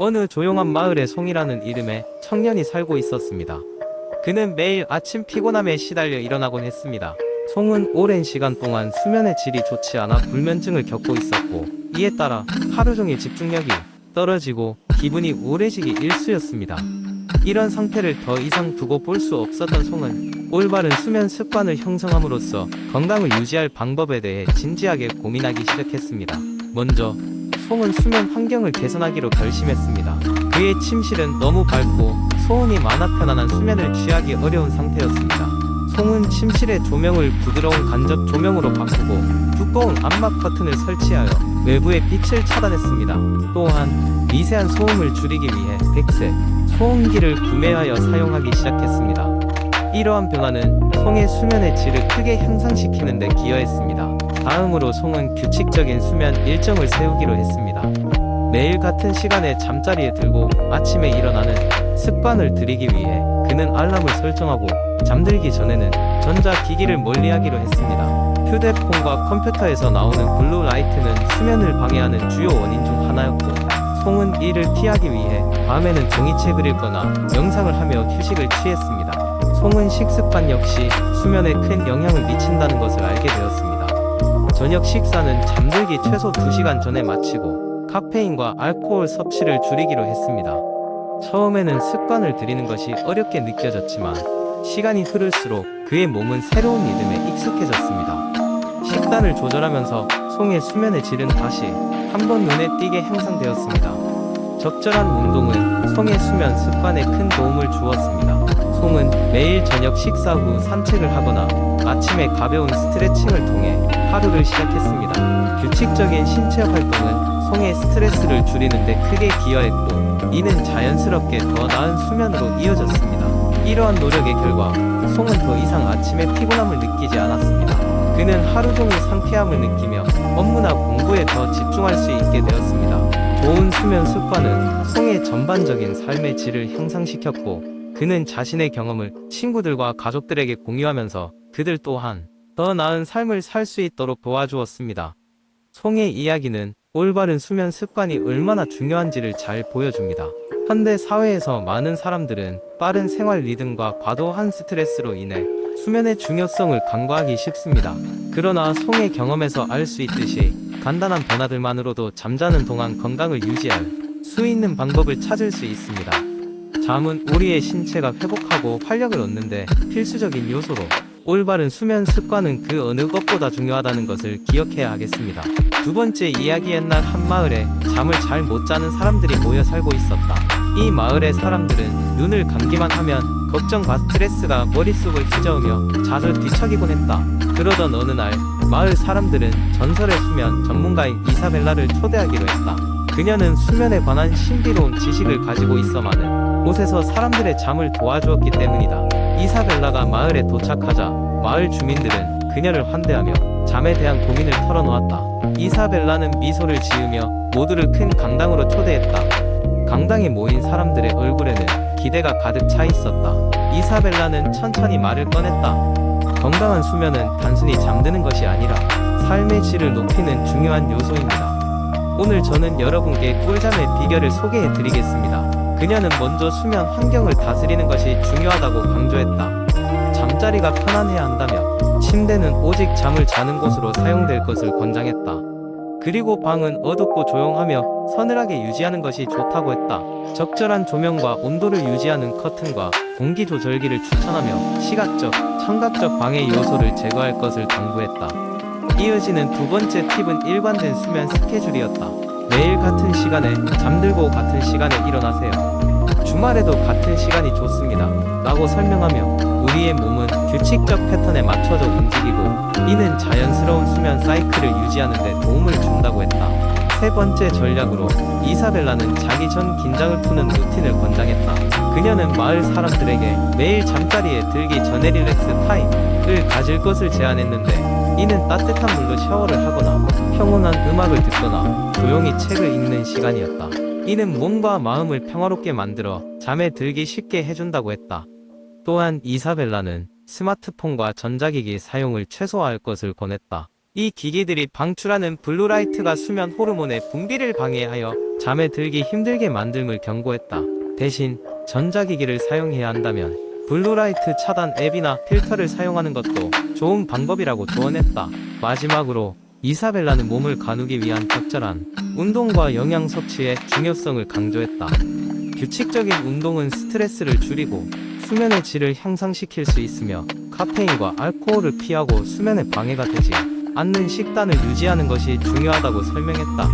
어느 조용한 마을에 송이라는 이름의 청년이 살고 있었습니다. 그는 매일 아침 피곤함에 시달려 일어나곤 했습니다. 송은 오랜 시간 동안 수면의 질이 좋지 않아 불면증을 겪고 있었고, 이에 따라 하루 종일 집중력이 떨어지고 기분이 우울해지기 일쑤였습니다. 이런 상태를 더 이상 두고 볼 수 없었던 송은 올바른 수면 습관을 형성함으로써 건강을 유지할 방법에 대해 진지하게 고민하기 시작했습니다. 먼저 송은 수면 환경을 개선하기로 결심했습니다. 그의 침실은 너무 밝고 소음이 많아 편안한 수면을 취하기 어려운 상태였습니다. 송은 침실의 조명을 부드러운 간접 조명으로 바꾸고 두꺼운 암막 커튼을 설치하여 외부의 빛을 차단했습니다. 또한 미세한 소음을 줄이기 위해 백색 소음기를 구매하여 사용하기 시작했습니다. 이러한 변화는 송의 수면의 질을 크게 향상시키는 데 기여했습니다. 다음으로 송은 규칙적인 수면 일정을 세우기로 했습니다. 매일 같은 시간에 잠자리에 들고 아침에 일어나는 습관을 들이기 위해 그는 알람을 설정하고 잠들기 전에는 전자기기를 멀리하기로 했습니다. 휴대폰과 컴퓨터에서 나오는 블루라이트는 수면을 방해하는 주요 원인 중 하나였고, 송은 이를 피하기 위해 밤에는 종이책을 읽거나 명상을 하며 휴식을 취했습니다. 송은 식습관 역시 수면에 큰 영향을 미친다는 것을 알게 되었습니다. 저녁 식사는 잠들기 최소 2시간 전에 마치고 카페인과 알코올 섭취를 줄이기로 했습니다. 처음에는 습관을 들이는 것이 어렵게 느껴졌지만 시간이 흐를수록 그의 몸은 새로운 리듬에 익숙해졌습니다. 식단을 조절하면서 송의 수면의 질은 다시 한번 눈에 띄게 향상되었습니다. 적절한 운동은 송의 수면 습관에 큰 도움을 주었습니다. 송은 매일 저녁 식사 후 산책을 하거나 아침에 가벼운 스트레칭을 통해 하루를 시작했습니다. 규칙적인 신체 활동은 송의 스트레스를 줄이는 데 크게 기여했고, 이는 자연스럽게 더 나은 수면으로 이어졌습니다. 이러한 노력의 결과 송은 더 이상 아침에 피곤함을 느끼지 않았습니다. 그는 하루 종일 상쾌함을 느끼며 업무나 공부에 더 집중할 수 있게 되었습니다. 좋은 수면 습관은 송의 전반적인 삶의 질을 향상시켰고, 그는 자신의 경험을 친구들과 가족들에게 공유하면서 그들 또한 더 나은 삶을 살 수 있도록 도와주었습니다. 송의 이야기는 올바른 수면 습관이 얼마나 중요한지를 잘 보여줍니다. 현대 사회에서 많은 사람들은 빠른 생활 리듬과 과도한 스트레스로 인해 수면의 중요성을 간과하기 쉽습니다. 그러나 송의 경험에서 알 수 있듯이 간단한 변화들만으로도 잠자는 동안 건강을 유지할 수 있는 방법을 찾을 수 있습니다. 잠은 우리의 신체가 회복하고 활력을 얻는데 필수적인 요소로, 올바른 수면 습관은 그 어느 것보다 중요하다는 것을 기억해야 하겠습니다. 두 번째 이야기. 옛날 한 마을에 잠을 잘 못 자는 사람들이 모여 살고 있었다. 이 마을의 사람들은 눈을 감기만 하면 걱정과 스트레스가 머릿속을 휘저으며 자주 뒤척이곤 했다. 그러던 어느 날 마을 사람들은 전설의 수면 전문가인 이사벨라를 초대하기로 했다. 그녀는 수면에 관한 신비로운 지식을 가지고 있어만은 곳에서 사람들의 잠을 도와주었기 때문이다. 이사벨라가 마을에 도착하자 마을 주민들은 그녀를 환대하며 잠에 대한 고민을 털어놓았다. 이사벨라는 미소를 지으며 모두를 큰 강당으로 초대했다. 강당에 모인 사람들의 얼굴에는 기대가 가득 차 있었다. 이사벨라는 천천히 말을 꺼냈다. 건강한 수면은 단순히 잠드는 것이 아니라 삶의 질을 높이는 중요한 요소입니다. 오늘 저는 여러분께 꿀잠의 비결을 소개해 드리겠습니다. 그녀는 먼저 수면 환경을 다스리는 것이 중요하다고 강조했다. 잠자리가 편안해야 한다며 침대는 오직 잠을 자는 곳으로 사용될 것을 권장했다. 그리고 방은 어둡고 조용하며 서늘하게 유지하는 것이 좋다고 했다. 적절한 조명과 온도를 유지하는 커튼과 공기 조절기를 추천하며 시각적, 청각적 방해 요소를 제거할 것을 당부했다. 이어지는 두 번째 팁은 일관된 수면 스케줄이었다. 매일 같은 시간에 잠들고 같은 시간에 일어나세요. 주말에도 같은 시간이 좋습니다. 라고 설명하며 우리의 몸은 규칙적 패턴에 맞춰져 움직이고, 이는 자연스러운 수면 사이클을 유지하는 데 도움을 준다고 했다. 세 번째 전략으로 이사벨라는 자기 전 긴장을 푸는 루틴을 권장했다. 그녀는 마을 사람들에게 매일 잠자리에 들기 전에 릴렉스 타임을 가질 것을 제안했는데, 이는 따뜻한 물로 샤워를 하거나 평온한 음악을 듣거나 조용히 책을 읽는 시간이었다. 이는 몸과 마음을 평화롭게 만들어 잠에 들기 쉽게 해준다고 했다. 또한 이사벨라는 스마트폰과 전자기기 사용을 최소화할 것을 권했다. 이 기기들이 방출하는 블루라이트가 수면 호르몬의 분비를 방해하여 잠에 들기 힘들게 만듦을 경고했다. 대신 전자기기를 사용해야 한다면 블루라이트 차단 앱이나 필터를 사용하는 것도 좋은 방법이라고 조언했다. 마지막으로 이사벨라는 몸을 가누기 위한 적절한 운동과 영양 섭취의 중요성을 강조했다. 규칙적인 운동은 스트레스를 줄이고 수면의 질을 향상시킬 수 있으며 카페인과 알코올을 피하고 수면에 방해가 되지 않는 식단을 유지하는 것이 중요하다고 설명했다.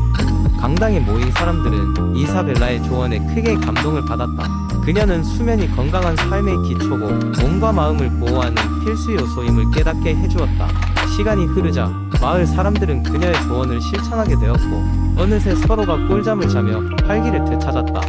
강당에 모인 사람들은 이사벨라의 조언에 크게 감동을 받았다. 그녀는 수면이 건강한 삶의 기초고 몸과 마음을 보호하는 필수 요소임을 깨닫게 해주었다. 시간이 흐르자 마을 사람들은 그녀의 조언을 실천하게 되었고 어느새 서로가 꿀잠을 자며 활기를 되찾았다.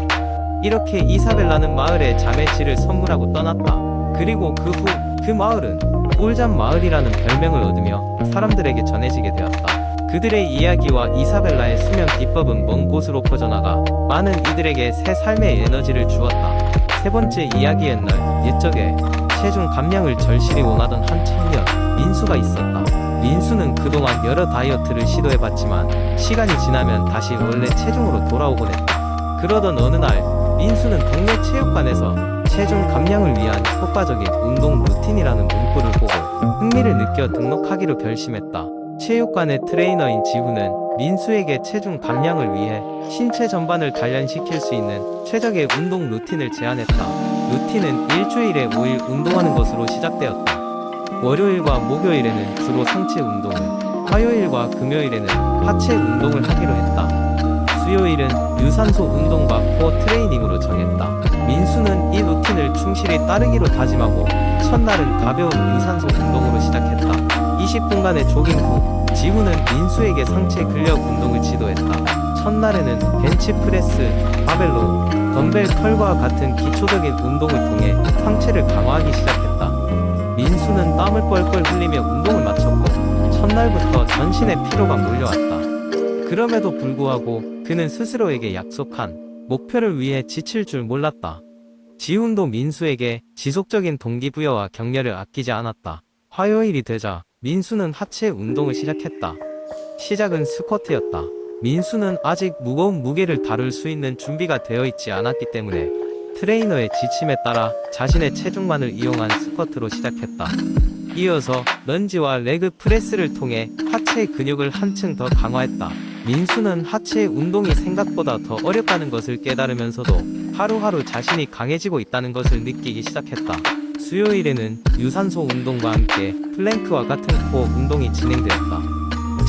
이렇게 이사벨라는 마을에 잠의 질을 선물하고 떠났다. 그리고 그 후 그 마을은 꿀잠 마을이라는 별명을 얻으며 사람들에게 전해지게 되었다. 그들의 이야기와 이사벨라의 수면 비법은 먼 곳으로 퍼져나가 많은 이들에게 새 삶의 에너지를 주었다. 세 번째 이야기. 옛적에 체중 감량을 절실히 원하던 한 청년 민수가 있었다. 민수는 그동안 여러 다이어트를 시도해봤지만 시간이 지나면 다시 원래 체중으로 돌아오곤 했다. 그러던 어느 날 민수는 동네 체육관에서 체중 감량을 위한 효과적인 운동 루틴이라는 문구를 보고 흥미를 느껴 등록하기로 결심했다. 체육관의 트레이너인 지훈은 민수에게 체중 감량을 위해 신체 전반을 단련시킬 수 있는 최적의 운동 루틴을 제안했다. 루틴은 일주일에 5일 운동하는 것으로 시작되었다. 월요일과 목요일에는 주로 상체 운동을, 화요일과 금요일에는 하체 운동을 하기로 했다. 수요일은 유산소 운동과 코어 트레이닝으로 정했다. 민수는 이 루틴을 충실히 따르기로 다짐하고 첫날은 가벼운 유산소 운동으로 시작했다. 20분간의 조깅 후 지훈은 민수에게 상체 근력 운동을 지도했다. 첫날에는 벤치프레스, 바벨로, 덤벨 컬과 같은 기초적인 운동을 통해 상체를 강화하기 시작했다. 민수는 땀을 뻘뻘 흘리며 운동을 마쳤고 첫날부터 전신에 피로가 몰려왔다. 그럼에도 불구하고 그는 스스로에게 약속한 목표를 위해 지칠 줄 몰랐다. 지훈도 민수에게 지속적인 동기부여와 격려를 아끼지 않았다. 화요일이 되자 민수는 하체 운동을 시작했다. 시작은 스쿼트였다. 민수는 아직 무거운 무게를 다룰 수 있는 준비가 되어 있지 않았기 때문에 트레이너의 지침에 따라 자신의 체중만을 이용한 스쿼트로 시작했다. 이어서 런지와 레그 프레스를 통해 하체 근육을 한층 더 강화했다. 민수는 하체 운동이 생각보다 더 어렵다는 것을 깨달으면서도 하루하루 자신이 강해지고 있다는 것을 느끼기 시작했다. 수요일에는 유산소 운동과 함께 플랭크와 같은 코어 운동이 진행되었다.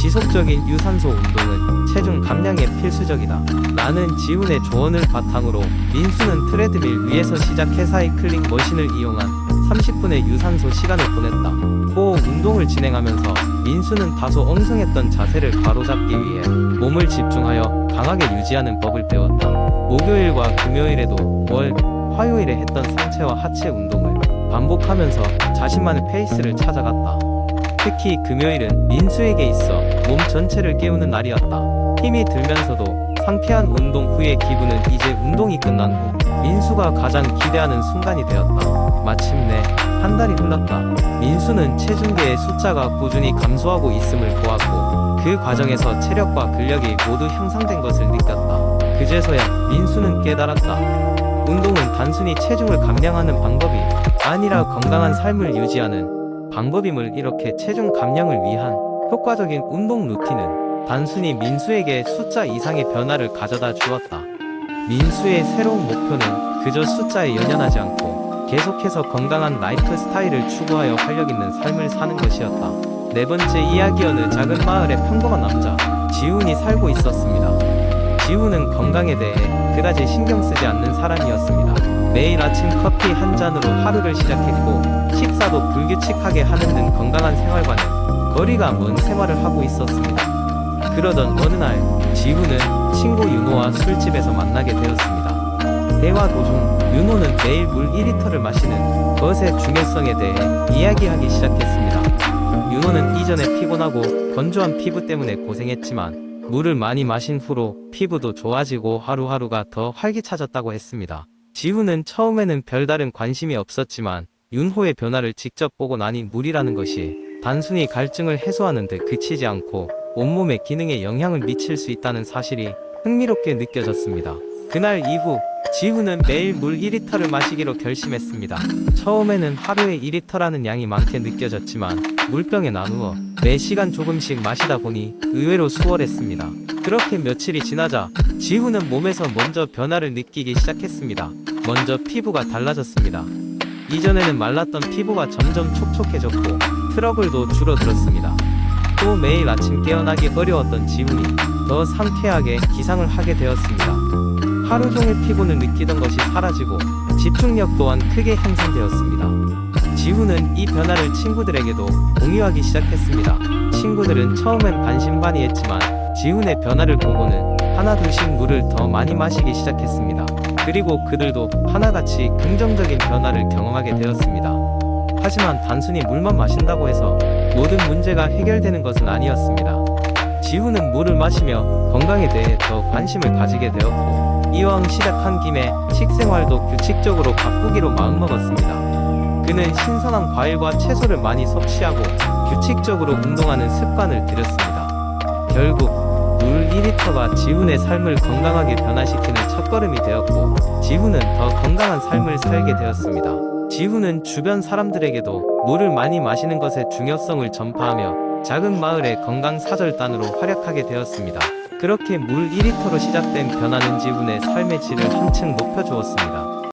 지속적인 유산소 운동은 체중 감량에 필수적이다. 라는 지훈의 조언을 바탕으로 민수는 트레드밀 위에서 시작해 사이클링 머신을 이용한 30분의 유산소 시간을 보냈다. 코어 운동을 진행하면서 민수는 다소 엉성했던 자세를 바로잡기 위해 몸을 집중하여 강하게 유지하는 법을 배웠다. 목요일과 금요일에도 화요일에 했던 상체와 하체 운동을 반복하면서 자신만의 페이스를 찾아갔다. 특히 금요일은 민수에게 있어 몸 전체를 깨우는 날이었다. 힘이 들면서도 상쾌한 운동 후의 기분은 이제 운동이 끝난 후 민수가 가장 기대하는 순간이 되었다. 마침내 한 달이 흘렀다. 민수는 체중계의 숫자가 꾸준히 감소하고 있음을 보았고 그 과정에서 체력과 근력이 모두 향상된 것을 느꼈다. 그제서야 민수는 깨달았다. 운동은 단순히 체중을 감량하는 방법이 아니라 건강한 삶을 유지하는 방법임을. 이렇게 체중 감량을 위한 효과적인 운동 루틴은 단순히 민수에게 숫자 이상의 변화를 가져다 주었다. 민수의 새로운 목표는 그저 숫자에 연연하지 않고 계속해서 건강한 라이프 스타일을 추구하여 활력 있는 삶을 사는 것이었다. 네 번째 이야기. 어느 작은 마을에 평범한 남자 지훈이 살고 있었습니다. 지훈은 건강에 대해 그다지 신경 쓰지 않는 사람이었습니다. 매일 아침 커피 한 잔으로 하루를 시작했고 식사도 불규칙하게 하는 등 건강한 생활과는 거리가 먼 생활을 하고 있었습니다. 그러던 어느 날 지훈은 친구 윤호와 술집에서 만나게 되었습니다. 대화 도중 윤호는 매일 물 2리터를 마시는 것의 중요성에 대해 이야기하기 시작했습니다. 윤호는 이전에 피곤하고 건조한 피부 때문에 고생했지만 물을 많이 마신 후로 피부도 좋아지고 하루하루가 더 활기차졌다고 했습니다. 지훈은 처음에는 별다른 관심이 없었지만 윤호의 변화를 직접 보고 나니 물이라는 것이 단순히 갈증을 해소하는 데 그치지 않고 온몸의 기능에 영향을 미칠 수 있다는 사실이 흥미롭게 느껴졌습니다. 그날 이후 지훈은 매일 물 2리터를 마시기로 결심했습니다. 처음에는 하루에 2리터라는 양이 많게 느껴졌지만 물병에 나누어 매 시간 조금씩 마시다 보니 의외로 수월했습니다. 그렇게 며칠이 지나자 지훈은 몸에서 먼저 변화를 느끼기 시작했습니다. 먼저 피부가 달라졌습니다. 이전에는 말랐던 피부가 점점 촉촉해졌고 트러블도 줄어들었습니다. 또 매일 아침 깨어나기 어려웠던 지훈이 더 상쾌하게 기상을 하게 되었습니다. 하루 종일 피곤을 느끼던 것이 사라지고 집중력 또한 크게 향상되었습니다. 지훈은 이 변화를 친구들에게도 공유하기 시작했습니다. 친구들은 처음엔 반신반의했지만 지훈의 변화를 보고는 하나둘씩 물을 더 많이 마시기 시작했습니다. 그리고 그들도 하나같이 긍정적인 변화를 경험하게 되었습니다. 하지만 단순히 물만 마신다고 해서 모든 문제가 해결되는 것은 아니었습니다. 지훈은 물을 마시며 건강에 대해 더 관심을 가지게 되었고 이왕 시작한 김에 식생활도 규칙적으로 바꾸기로 마음먹었습니다. 그는 신선한 과일과 채소를 많이 섭취하고 규칙적으로 운동하는 습관을 들였습니다. 결국 물 2리터가 지훈의 삶을 건강하게 변화시키는 첫걸음이 되었고 지훈은 더 건강한 삶을 살게 되었습니다. 지훈은 주변 사람들에게도 물을 많이 마시는 것의 중요성을 전파하며 작은 마을의 건강사절단으로 활약하게 되었습니다. 그렇게 물 2리터로 시작된 변화는 지훈의 삶의 질을 한층 높여주었습니다.